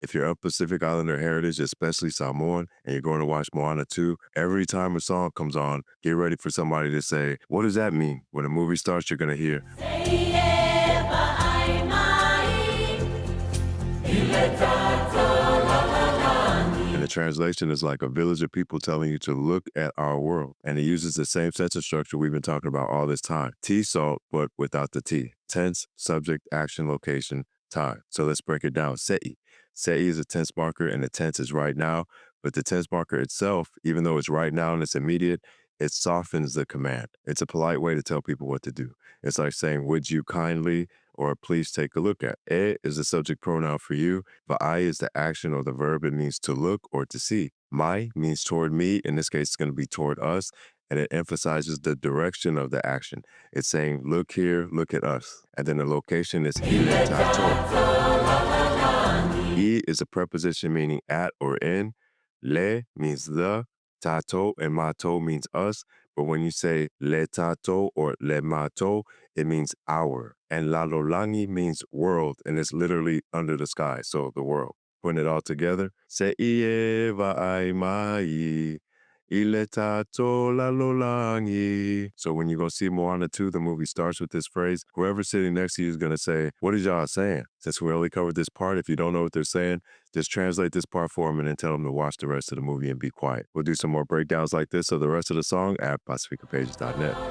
If you're of Pacific Islander heritage, especially Samoan, and you're going to watch Moana 2, every time a song comes on, get ready for somebody to say, what does that mean? When the movie starts, you're going to hear, and the translation is like a village of people telling you to look at our world. And it uses the same sentence structure we've been talking about all this time. T salt, but without the T. Tense, subject, action, location, time. So let's break it down. Sei. Sei is a tense marker and the tense is right now. But the tense marker itself, even though it's right now and it's immediate, it softens the command. It's a polite way to tell people what to do. It's like saying, would you kindly or please take a look at. E is the subject pronoun for you. Va'ai is the action or the verb. It means to look or to see. Mai means toward me. In this case, it's going to be toward us. And it emphasizes the direction of the action. It's saying, look here, look at us. And then the location is ile tato. E is a preposition meaning at or in. Le means the. Tato and mato means us. But when you say le tato or le mato, it means our. And lalolangi means world, and it's literally under the sky, so the world. Putting it all together, se ie vai mai, ile tato lalolangi. So when you go see Moana 2, the movie starts with this phrase. Whoever's sitting next to you is going to say, what is y'all saying? Since we only covered this part, if you don't know what they're saying, just translate this part for them and then tell them to watch the rest of the movie and be quiet. We'll do some more breakdowns like this of the rest of the song at pacificapages.net.